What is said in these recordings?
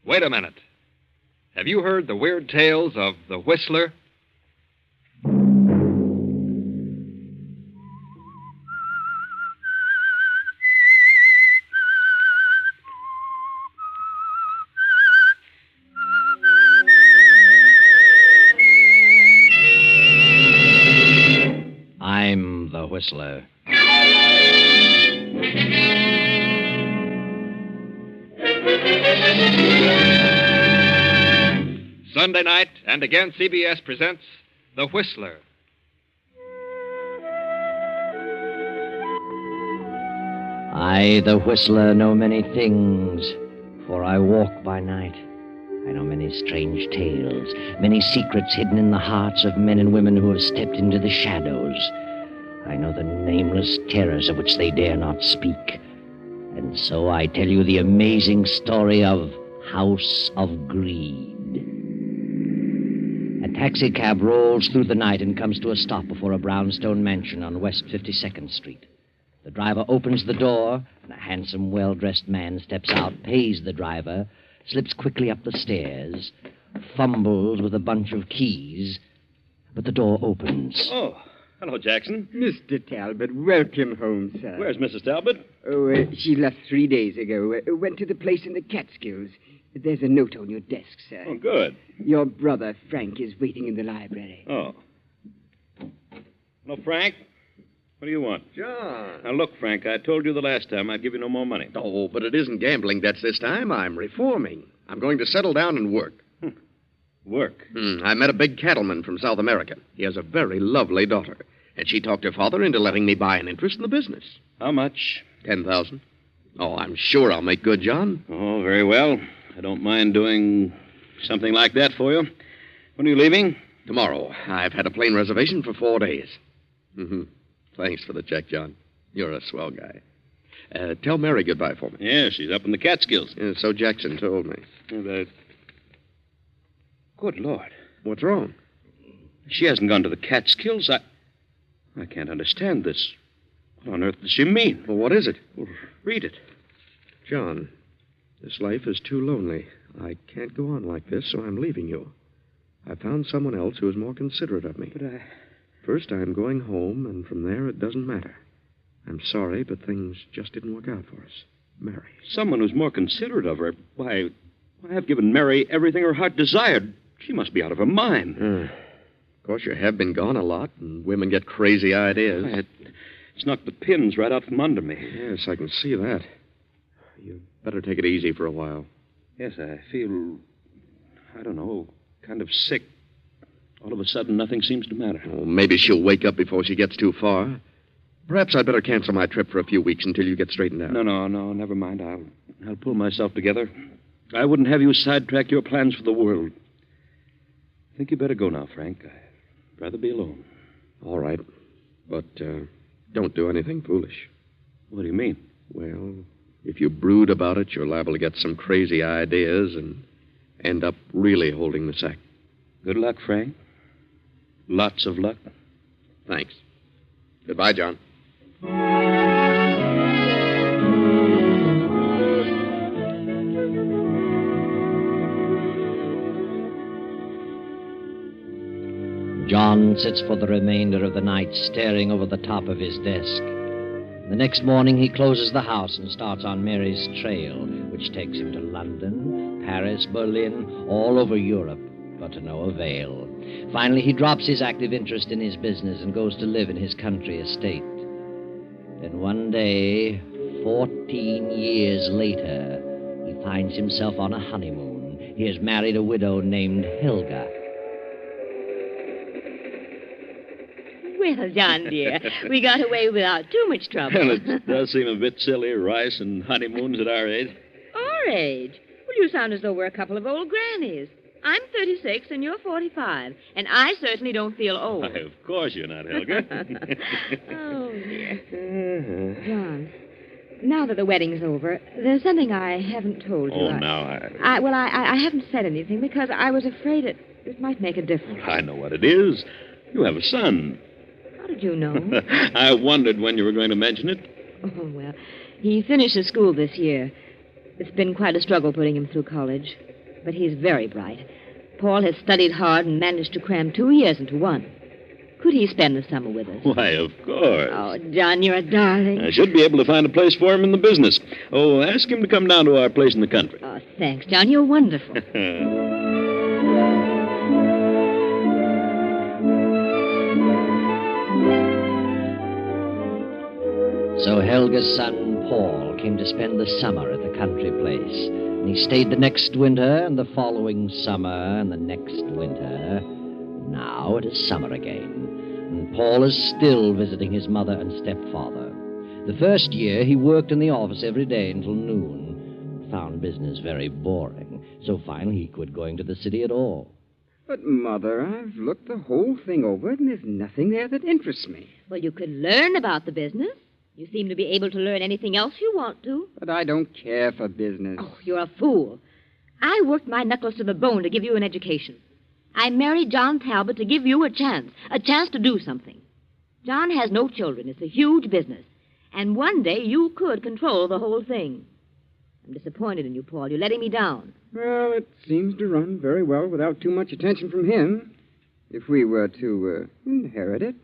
Wait a minute. Have you heard the weird tales of the Whistler? I'm the Whistler. Sunday night, and again CBS presents The Whistler. I, the Whistler, know many things, for I walk by night. I know many strange tales, many secrets hidden in the hearts of men and women who have stepped into the shadows. I know the nameless terrors of which they dare not speak. And so I tell you the amazing story of House of Greed. A taxicab rolls through the night and comes to a stop before a brownstone mansion on West 52nd Street. The driver opens the door, and a handsome, well-dressed man steps out, pays the driver, slips quickly up the stairs, fumbles with a bunch of keys, but the door opens. Oh, hello, Jackson. Mr. Talbot, welcome home, sir. Where's Mrs. Talbot? Oh, she left 3 days ago. Went to the place in the Catskills. There's a note on your desk, sir. Oh, good. Your brother, Frank, is waiting in the library. Oh. Hello, Frank. What do you want? John. Now, look, Frank, I told you the last time I'd give you no more money. Oh, but it isn't gambling debts this time. I'm reforming. I'm going to settle down and work. Work? I met a big cattleman from South America. He has a very lovely daughter. And she talked her father into letting me buy an interest in the business. How much? 10,000. Oh, I'm sure I'll make good, John. Oh, very well. I don't mind doing something like that for you. When are you leaving? Tomorrow. I've had a plane reservation for 4 days. Mm-hmm. Thanks for the check, John. You're a swell guy. Tell Mary goodbye for me. Yeah, she's up in the Catskills. Yeah, so Jackson told me. Good Lord. What's wrong? She hasn't gone to the Catskills. I can't understand this. What on earth does she mean? Well, what is it? Well, read it. John, this life is too lonely. I can't go on like this, so I'm leaving you. I found someone else who is more considerate of me. But First, I'm going home, and from there, it doesn't matter. I'm sorry, but things just didn't work out for us. Mary. Someone who's more considerate of her. Why, I've given Mary everything her heart desired. She must be out of her mind. Of course, you have been gone a lot, and women get crazy ideas. It's knocked the pins right out from under me. Yes, I can see that. You'd better take it easy for a while. Yes, I feel, I don't know, kind of sick. All of a sudden, nothing seems to matter. Well, maybe she'll wake up before she gets too far. Perhaps I'd better cancel my trip for a few weeks until you get straightened out. No, never mind. I'll pull myself together. I wouldn't have you sidetrack your plans for the world. I think you better go now, Frank. I'd rather be alone. All right. But don't do anything foolish. What do you mean? Well, if you brood about it, you're liable to get some crazy ideas and end up really holding the sack. Good luck, Frank. Lots of luck. Thanks. Goodbye, John. John sits for the remainder of the night staring over the top of his desk. The next morning, he closes the house and starts on Mary's trail, which takes him to London, Paris, Berlin, all over Europe, but to no avail. Finally, he drops his active interest in his business and goes to live in his country estate. Then one day, 14 years later, he finds himself on a honeymoon. He has married a widow named Helga. Well, John, dear, we got away without too much trouble. Well, it does seem a bit silly, rice and honeymoons at our age. Our age? Well, you sound as though we're a couple of old grannies. I'm 36 and you're 45, and I certainly don't feel old. Why, of course you're not, Helga. Oh, dear. John, now that the wedding's over, there's something I haven't told you. Oh, now I haven't said anything because I was afraid it might make a difference. I know what it is. You have a son. How did you know? I wondered when you were going to mention it. Oh, well, he finishes school this year. It's been quite a struggle putting him through college, but he's very bright. Paul has studied hard and managed to cram 2 years into one. Could he spend the summer with us? Why, of course. Oh, John, you're a darling. I should be able to find a place for him in the business. Oh, ask him to come down to our place in the country. Oh, thanks, John. You're wonderful. So Helga's son, Paul, came to spend the summer at the country place. And he stayed the next winter, and the following summer, and the next winter. Now it is summer again, and Paul is still visiting his mother and stepfather. The first year, he worked in the office every day until noon, and found business very boring. So finally, he quit going to the city at all. But, Mother, I've looked the whole thing over, and there's nothing there that interests me. Well, you could learn about the business. You seem to be able to learn anything else you want to. But I don't care for business. Oh, you're a fool. I worked my knuckles to the bone to give you an education. I married John Talbot to give you a chance to do something. John has no children. It's a huge business. And one day you could control the whole thing. I'm disappointed in you, Paul. You're letting me down. Well, it seems to run very well without too much attention from him. If we were to inherit it,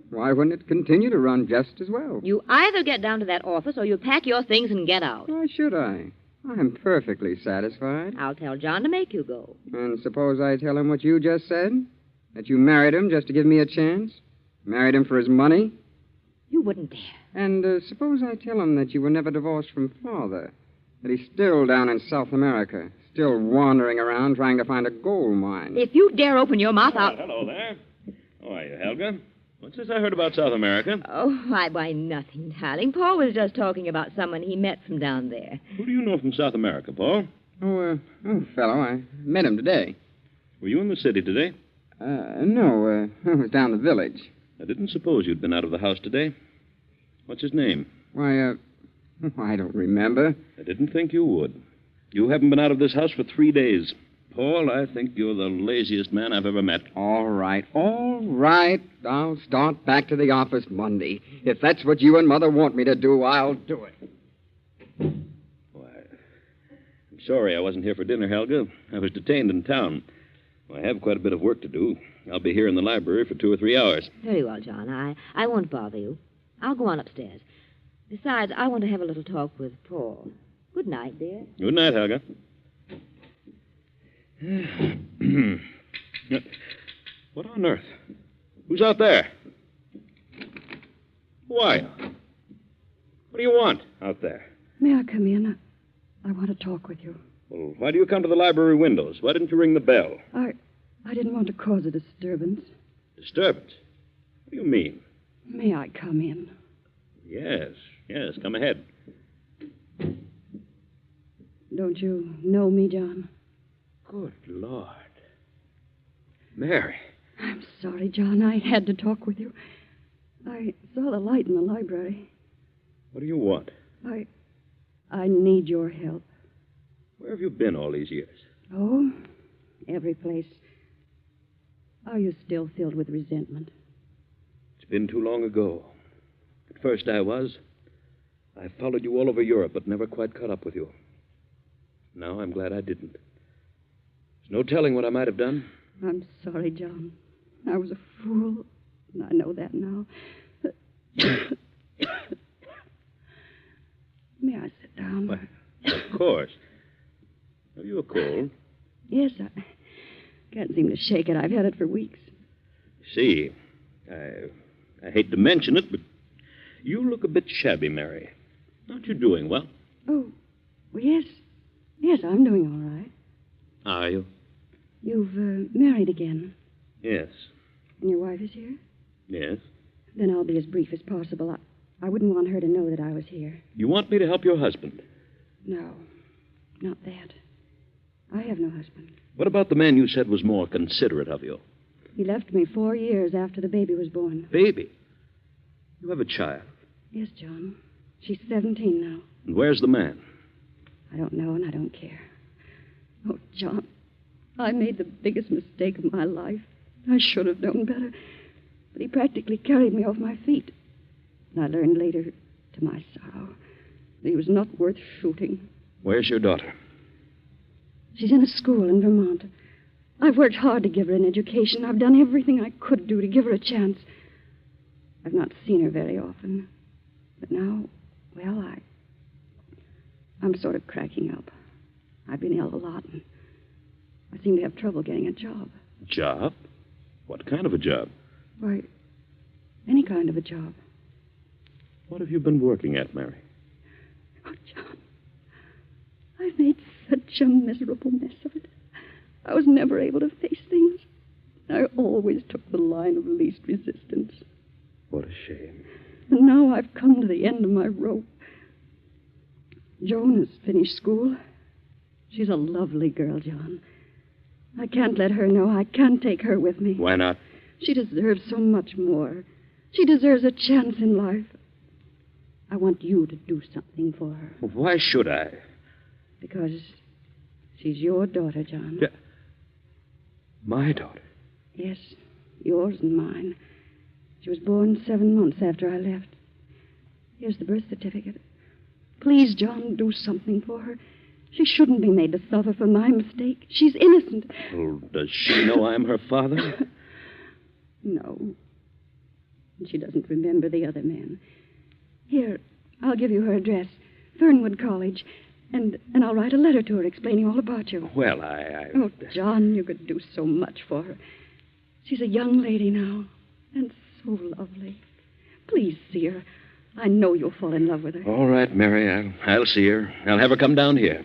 why wouldn't it continue to run just as well? You either get down to that office or you pack your things and get out. Why should I? I'm perfectly satisfied. I'll tell John to make you go. And suppose I tell him what you just said? That you married him just to give me a chance? Married him for his money? You wouldn't dare. And suppose I tell him that you were never divorced from Father? That he's still down in South America, still wandering around trying to find a gold mine? If you dare open your mouth, I'll... Hello there. How are you, Helga? What's this I heard about South America? Oh, why, nothing, darling. Paul was just talking about someone he met from down there. Who do you know from South America, Paul? Fellow, I met him today. Were you in the city today? No, I was down the village. I didn't suppose you'd been out of the house today. What's his name? Why, I don't remember. I didn't think you would. You haven't been out of this house for 3 days. Paul, I think you're the laziest man I've ever met. All right. I'll start back to the office Monday. If that's what you and Mother want me to do, I'll do it. Why, I'm sorry I wasn't here for dinner, Helga. I was detained in town. I have quite a bit of work to do. I'll be here in the library for 2 or 3 hours. Very well, John. I won't bother you. I'll go on upstairs. Besides, I want to have a little talk with Paul. Good night, dear. Good night, Helga. What on earth? Who's out there? Why? What do you want out there? May I come in? I want to talk with you. Well, why do you come to the library windows? Why didn't you ring the bell? I didn't want to cause a disturbance. Disturbance? What do you mean? May I come in? Yes, come ahead. Don't you know me, John? Good Lord. Mary. I'm sorry, John. I had to talk with you. I saw the light in the library. What do you want? I need your help. Where have you been all these years? Oh, every place. Are you still filled with resentment? It's been too long ago. At first I was. I followed you all over Europe, but never quite caught up with you. Now I'm glad I didn't. There's no telling what I might have done. I'm sorry, John. I was a fool, and I know that now. May I sit down? Why, of course. Have you a cold? Yes, I can't seem to shake it. I've had it for weeks. See, I hate to mention it, but you look a bit shabby, Mary. Aren't you doing well? Oh, well, yes. Yes, I'm doing all right. Are you? You've married again. Yes. And your wife is here? Yes. Then I'll be as brief as possible. I wouldn't want her to know that I was here. You want me to help your husband? No, not that. I have no husband. What about the man you said was more considerate of you? He left me 4 years after the baby was born. Baby? You have a child? Yes, John. She's 17 now. And where's the man? I don't know, and I don't care. Oh, John, I made the biggest mistake of my life. I should have known better. But he practically carried me off my feet. And I learned later, to my sorrow, that he was not worth shooting. Where's your daughter? She's in a school in Vermont. I've worked hard to give her an education. I've done everything I could do to give her a chance. I've not seen her very often. But now, well, I'm sort of cracking up. I've been ill a lot, and I seem to have trouble getting a job. Job? What kind of a job? Why, any kind of a job. What have you been working at, Mary? Oh, John, I've made such a miserable mess of it. I was never able to face things. I always took the line of least resistance. What a shame. And now I've come to the end of my rope. Joan has finished school. She's a lovely girl, John. I can't let her know. I can't take her with me. Why not? She deserves so much more. She deserves a chance in life. I want you to do something for her. Why should I? Because she's your daughter, John. Yeah. My daughter? Yes, yours and mine. She was born 7 months after I left. Here's the birth certificate. Please, John, do something for her. She shouldn't be made to suffer for my mistake. She's innocent. Well, does she know I'm her father? No. And she doesn't remember the other men. Here, I'll give you her address. Fernwood College. And I'll write a letter to her explaining all about you. Well, Oh, John, you could do so much for her. She's a young lady now. And so lovely. Please see her. I know you'll fall in love with her. All right, Mary. I'll see her. I'll have her come down here.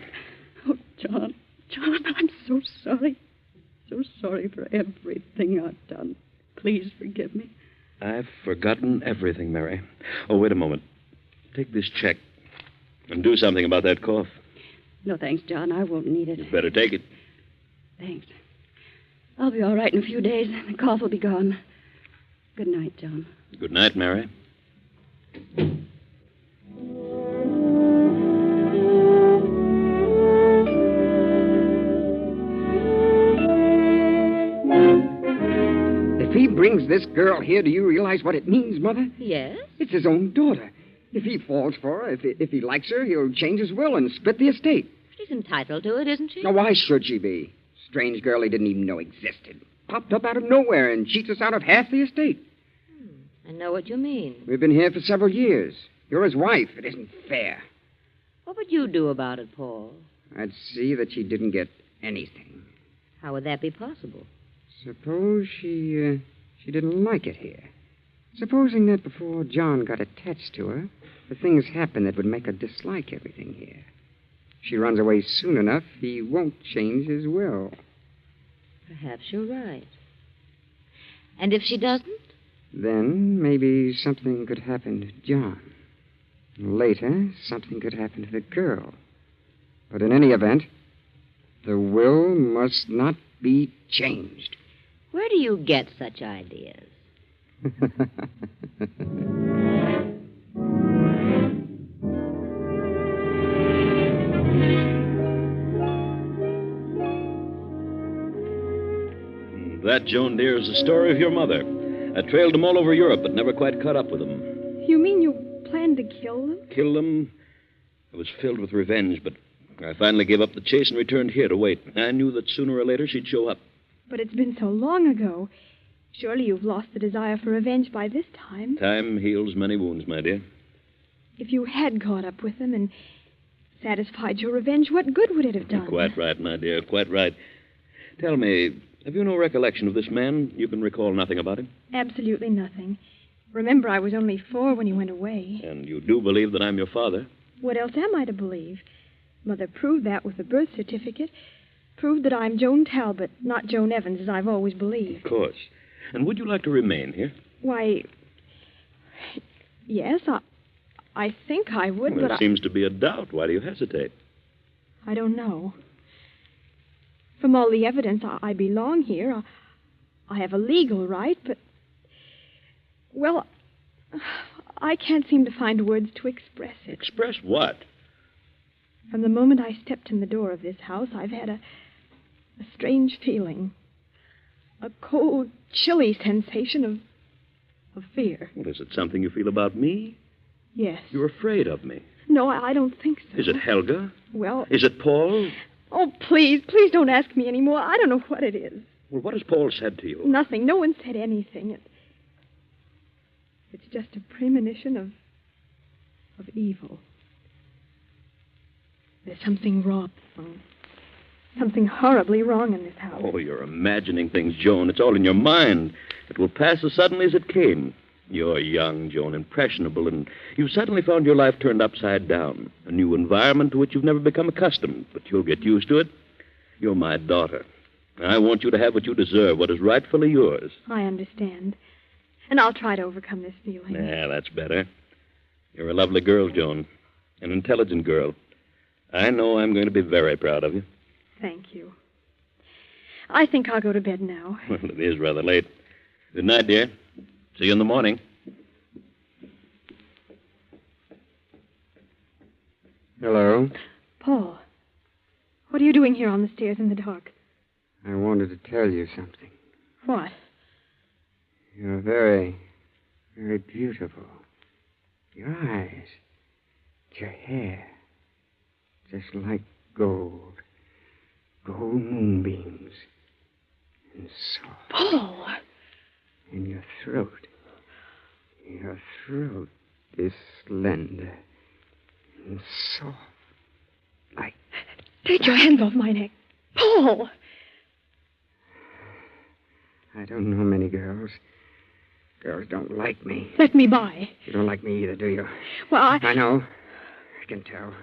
Oh, John, I'm so sorry. So sorry for everything I've done. Please forgive me. I've forgotten everything, Mary. Oh, wait a moment. Take this check and do something about that cough. No, thanks, John. I won't need it. You better take it. Thanks. I'll be all right in a few days. The cough will be gone. Good night, John. Good night, Mary. If he brings this girl here, do you realize what it means, Mother? Yes? It's his own daughter. If he falls for her, if he likes her, he'll change his will and split the estate. She's entitled to it, isn't she? Now, why should she be? Strange girl he didn't even know existed. Popped up out of nowhere and cheats us out of half the estate. I know what you mean. We've been here for several years. You're his wife. It isn't fair. What would you do about it, Paul? I'd see that she didn't get anything. How would that be possible? Suppose she didn't like it here. Supposing that before John got attached to her, the things happened that would make her dislike everything here. If she runs away soon enough, he won't change his will. Perhaps you're right. And if she doesn't? Then maybe something could happen to John. Later, something could happen to the girl. But in any event, the will must not be changed. Where do you get such ideas? That, Joan, dear, is the story of your mother. I trailed them all over Europe, but never quite caught up with them. You mean you planned to kill them? Kill them? I was filled with revenge, but I finally gave up the chase and returned here to wait. I knew that sooner or later she'd show up. But it's been so long ago. Surely you've lost the desire for revenge by this time. Time heals many wounds, my dear. If you had caught up with them and satisfied your revenge, what good would it have done? Quite right, my dear, quite right. Tell me, have you no recollection of this man? You can recall nothing about him? Absolutely nothing. Remember, I was only 4 when he went away. And you do believe that I'm your father? What else am I to believe? Mother proved that with the birth certificate. Proved that I'm Joan Talbot, not Joan Evans, as I've always believed. Of course. And would you like to remain here? Why, yes, I think I would, Well, but there seems to be a doubt. Why do you hesitate? I don't know. From all the evidence, I belong here. I have a legal right, but... Well, I can't seem to find words to express it. Express what? From the moment I stepped in the door of this house, I've had a strange feeling. A cold, chilly sensation of fear. Well, is it something you feel about me? Yes. You're afraid of me. No, I don't think so. Is it Helga? Well... Is it Paul? Oh, please don't ask me anymore. I don't know what it is. Well, what has Paul said to you? Nothing. No one said anything. It's just a premonition of evil. There's something wrong. Something horribly wrong in this house. Oh, you're imagining things, Joan. It's all in your mind. It will pass as suddenly as it came. You're young, Joan, impressionable, and you've suddenly found your life turned upside down. A new environment to which you've never become accustomed, but you'll get used to it. You're my daughter. I want you to have what you deserve, what is rightfully yours. I understand. And I'll try to overcome this feeling. Yeah, that's better. You're a lovely girl, Joan. An intelligent girl. I know I'm going to be very proud of you. Thank you. I think I'll go to bed now. Well, it is rather late. Good night, dear. See you in the morning. Hello? Paul, what are you doing here on the stairs in the dark? I wanted to tell you something. What? You're very, very beautiful. Your eyes, your hair, just like gold. Gold moonbeams. And soft. Paul! And your throat. Your throat is slender and soft. Like... Take your hands off my neck. Paul! I don't know many girls. Girls don't like me. Let me by. You don't like me either, do you? Well, I know. I can tell.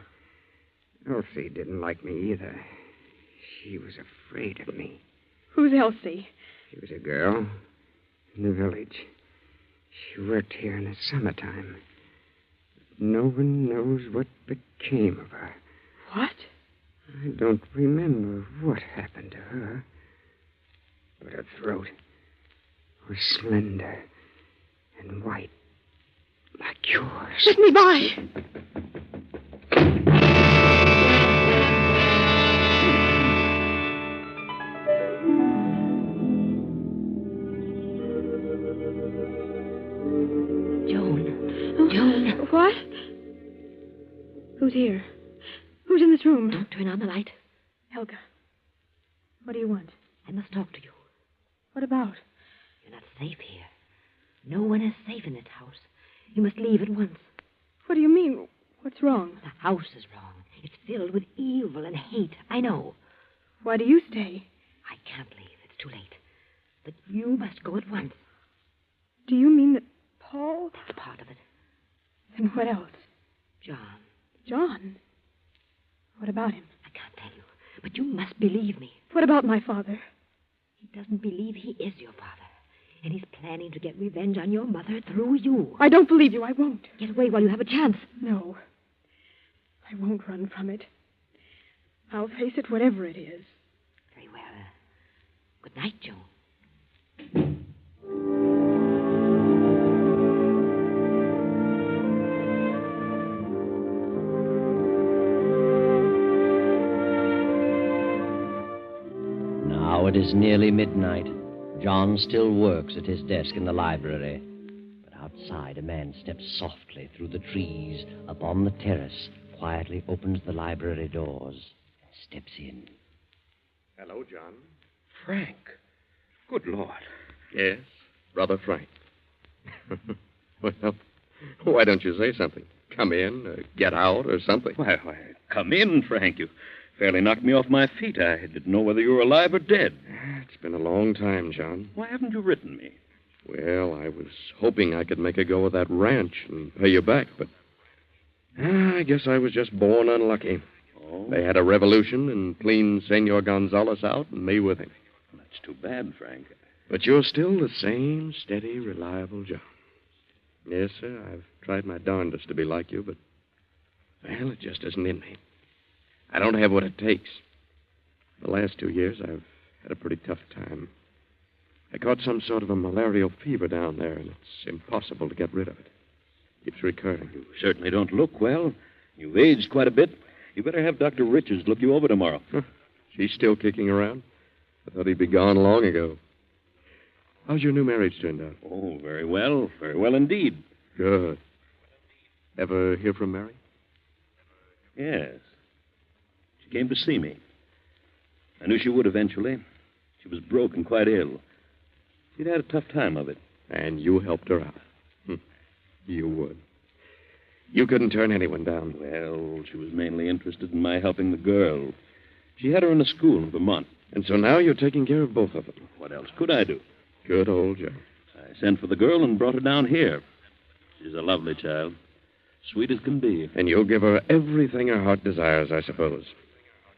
Elsie didn't like me either. She was afraid of me. Who's Elsie? She was a girl in the village. She worked here in the summertime. No one knows what became of her. What? I don't remember what happened to her. But her throat was slender and white, like yours. Let me by. Joan. What? Who's here? Who's in this room? Don't turn on the light. Helga. What do you want? I must talk to you. What about? You're not safe here. No one is safe in this house. You must leave at once. What do you mean? What's wrong? The house is wrong. It's filled with evil and hate. I know. Why do you stay? I can't leave. It's too late. But you must go at once. Do you mean that Paul? That's part of it. Then what else? John. John? What about him? I can't tell you. But you must believe me. What about my father? He doesn't believe he is your father. And he's planning to get revenge on your mother through you. I don't believe you. I won't. Get away while you have a chance. No. I won't run from it. I'll face it, whatever it is. Very well. Good night, Joan. Now it is nearly midnight. John still works at his desk in the library. But outside, a man steps softly through the trees upon the terrace, quietly opens the library doors, and steps in. Hello, John. Frank. Good Lord. Yes, Brother Frank. Well, why don't you say something? Come in, or get out, or something. Why, come in, Frank. You fairly knocked me off my feet. I didn't know whether you were alive or dead. It's been a long time, John. Why haven't you written me? Well, I was hoping I could make a go of that ranch and pay you back, but I guess I was just born unlucky. Oh? They had a revolution and cleaned Senor Gonzalez out and me with him. That's too bad, Frank. But you're still the same steady, reliable John. Yes, sir, I've tried my darndest to be like you, but, well, it just isn't in me. I don't have what it takes. The last 2 years, I've had a pretty tough time. I caught some sort of a malarial fever down there, and it's impossible to get rid of it. Keeps recurring. You certainly don't look well. You've aged quite a bit. You better have Dr. Richards look you over tomorrow. Huh. She's still kicking around? I thought he'd be gone long ago. How's your new marriage turned out? Oh, very well. Very well indeed. Good. Ever hear from Mary? Yes. She came to see me. I knew she would eventually. She was broke and quite ill. She'd had a tough time of it. And you helped her out. You would. You couldn't turn anyone down. Well, she was mainly interested in my helping the girl. She had her in a school in Vermont. And so now you're taking care of both of them. What else could I do? Good old Joe. I sent for the girl and brought her down here. She's a lovely child. Sweet as can be. And you'll give her everything her heart desires, I suppose.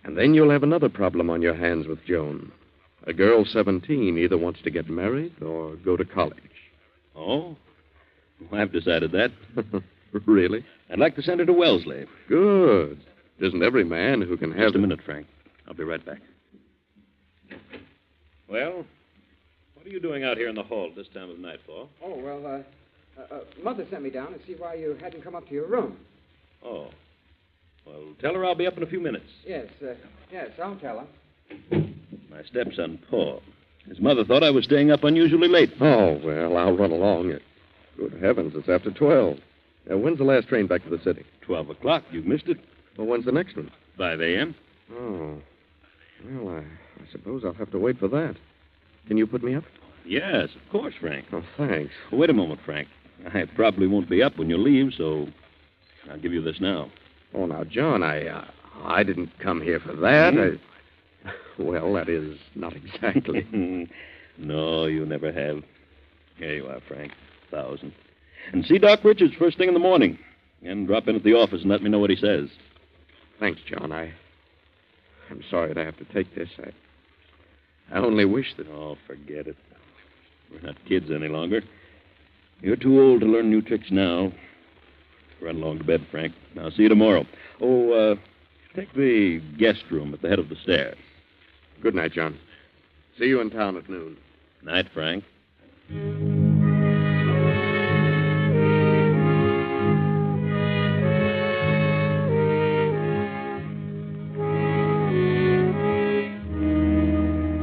And then you'll have another problem on your hands with Joan. A girl 17 either wants to get married or go to college. Oh? Well, I've decided that. Really? I'd like to send her to Wellesley. Good. It isn't every man who can have... Just a minute, Frank. I'll be right back. Well, what are you doing out here in the hall at this time of night for? Oh, well, Mother sent me down to see why you hadn't come up to your room. Oh. Well, tell her I'll be up in a few minutes. Yes, I'll tell her. My stepson, Paul. His mother thought I was staying up unusually late. Oh, well, I'll run along. Good heavens, it's after 12. When's the last train back to the city? 12 o'clock. You've missed it. Well, when's the next one? 5 a.m. Oh. Well, I suppose I'll have to wait for that. Can you put me up? Yes, of course, Frank. Oh, thanks. Wait a moment, Frank. I probably won't be up when you leave, so I'll give you this now. Oh, now, John, I didn't come here for that. Well, that is, not exactly. No, you never have. Here you are, Frank. 1,000. And see Doc Richards first thing in the morning. And drop in at the office and let me know what he says. Thanks, John. I'm sorry to have to take this. I only wish that... Oh, forget it. We're not kids any longer. You're too old to learn new tricks now. Run along to bed, Frank. I'll see you tomorrow. Oh, take the guest room at the head of the stairs. Good night, John. See you in town at noon. Night, Frank.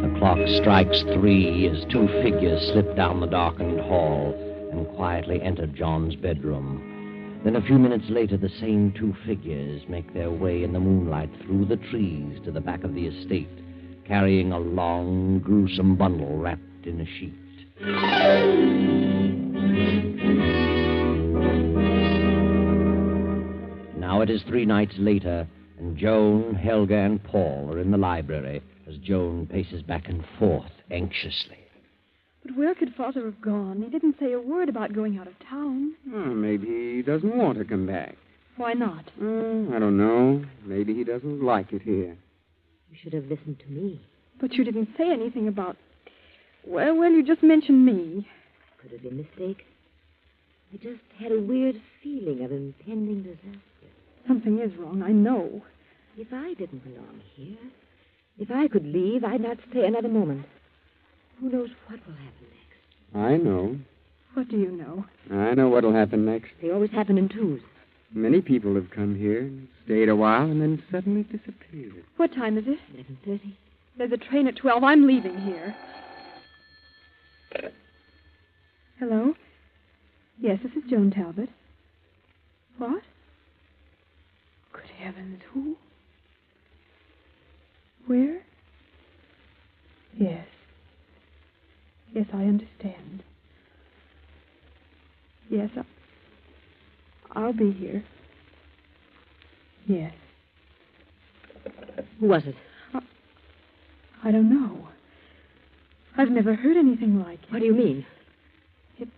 The clock strikes 3 as 2 figures slip down the darkened hall and quietly enter John's bedroom. Then a few minutes later, the same 2 figures make their way in the moonlight through the trees to the back of the estate, carrying a long, gruesome bundle wrapped in a sheet. Now it is 3 nights later, and Joan, Helga, and Paul are in the library as Joan paces back and forth anxiously. But where could Father have gone? He didn't say a word about going out of town. Oh, maybe he doesn't want to come back. Why not? I don't know. Maybe he doesn't like it here. You should have listened to me. But you didn't say anything about... Well, you just mentioned me. Could have been a mistake. I just had a weird feeling of impending disaster. Something is wrong, I know. If I didn't belong here, if I could leave, I'd not stay another moment. Who knows what will happen next? I know. What do you know? I know what'll happen next. They always happen in twos. Many people have come here and stayed a while and then suddenly disappeared. What time is it? 11:30. There's a train at 12. I'm leaving here. Hello? Yes, this is Joan Talbot. What? Good heavens, who? Where? Yes. Yes, I understand. Yes, I'll be here. Yes. Who was it? I don't know. I've never heard anything like it. What do you mean? It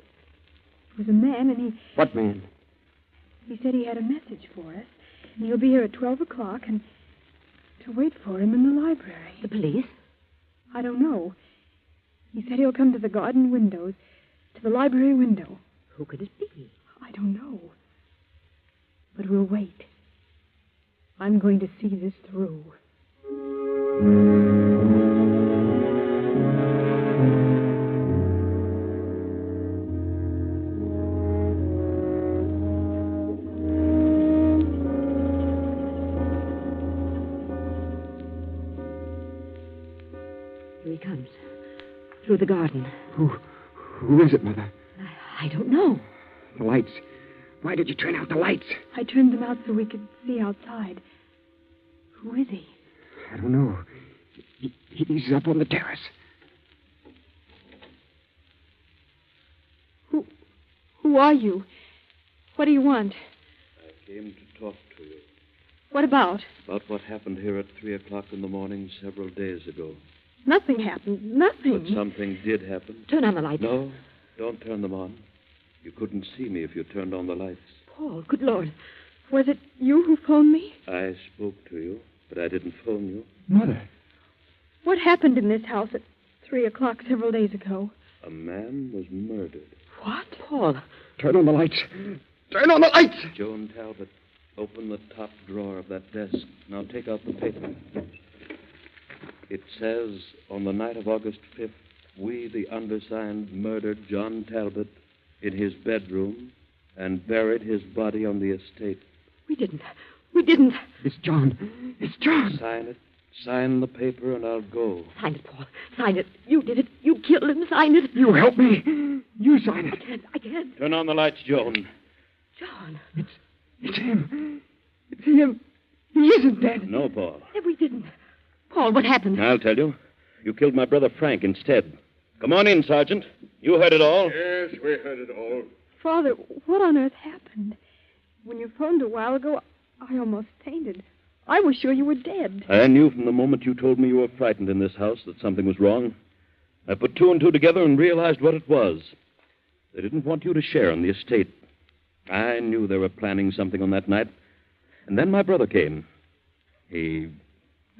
was a man, and he... What man? He said he had a message for us, and he'll be here at 12 o'clock, and to wait for him in the library. The police? I don't know. He said he'll come to the garden windows, to the library window. Who could it be? I don't know. But we'll wait. I'm going to see this through. Here he comes. Through the garden. Who is it, Mother? I don't know. The Why did you turn out the lights? I turned them out so we could see outside. Who is he? I don't know. He's up on the terrace. Who are you? What do you want? I came to talk to you. What about? About what happened here at 3 o'clock in the morning several days ago. Nothing happened. Nothing. But something did happen. Turn on the lights. No, don't turn them on. You couldn't see me if you turned on the lights. Paul, good Lord. Was it you who phoned me? I spoke to you, but I didn't phone you. Mother. What happened in this house at 3 o'clock several days ago? A man was murdered. What? Paul. Turn on the lights. Turn on the lights! Joan Talbot, open the top drawer of that desk. Now take out the paper. It says, on the night of August 5th, we, the undersigned, murdered John Talbot in his bedroom and buried his body on the estate. We didn't. We didn't. It's John. It's John. Sign it. Sign the paper and I'll go. Sign it, Paul. Sign it. You did it. You killed him. Sign it. You help me. You sign it. I can't. Turn on the lights, Joan. John. It's him. It's him. He isn't dead. No, Paul. We didn't. Paul, what happened? I'll tell you. You killed my brother Frank instead. Come on in, Sergeant. You heard it all. Yes, we heard it all. Father, what on earth happened? When you phoned a while ago, I almost fainted. I was sure you were dead. I knew from the moment you told me you were frightened in this house that something was wrong. I put two and two together and realized what it was. They didn't want you to share in the estate. I knew they were planning something on that night. And then my brother came. He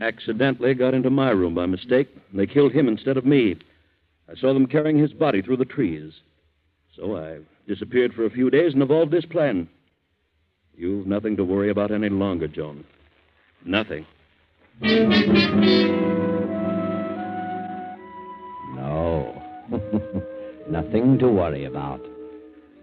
accidentally got into my room by mistake, and they killed him instead of me. I saw them carrying his body through the trees. So I disappeared for a few days and evolved this plan. You've nothing to worry about any longer, Joan. Nothing. No. Nothing to worry about.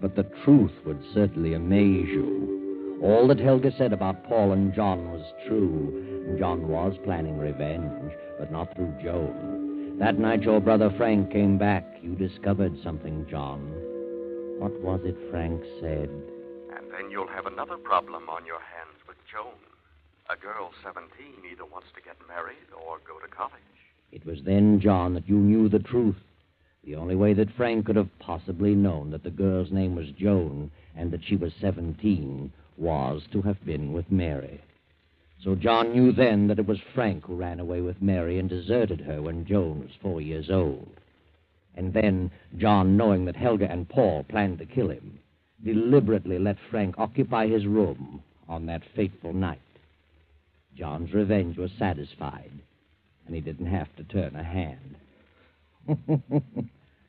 But the truth would certainly amaze you. All that Helga said about Paul and John was true. John was planning revenge, but not through Joan. That night your brother Frank came back. You discovered something, John. What was it Frank said? And then you'll have another problem on your hands with Joan. A girl 17 either wants to get married or go to college. It was then, John, that you knew the truth. The only way that Frank could have possibly known that the girl's name was Joan and that she was 17 was to have been with Mary. So John knew then that it was Frank who ran away with Mary and deserted her when Joan was 4 years old. And then John, knowing that Helga and Paul planned to kill him, deliberately let Frank occupy his room on that fateful night. John's revenge was satisfied, and he didn't have to turn a hand.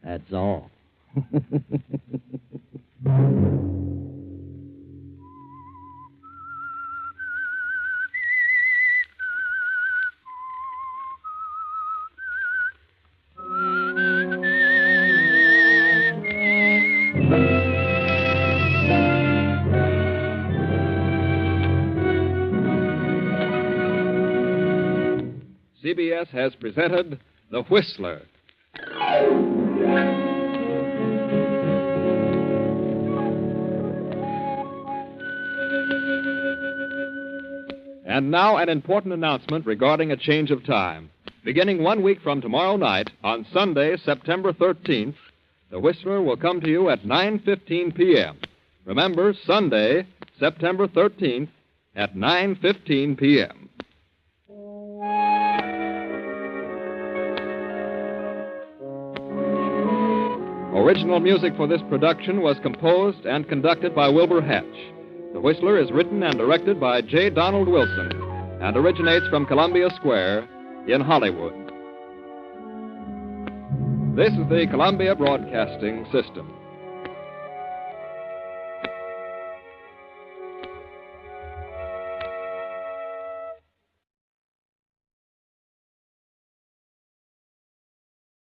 That's all. CBS has presented The Whistler. And now an important announcement regarding a change of time. Beginning 1 week from tomorrow night, on Sunday, September 13th, The Whistler will come to you at 9:15 p.m. Remember, Sunday, September 13th at 9:15 p.m. Original music for this production was composed and conducted by Wilbur Hatch. The Whistler is written and directed by J. Donald Wilson and originates from Columbia Square in Hollywood. This is the Columbia Broadcasting System.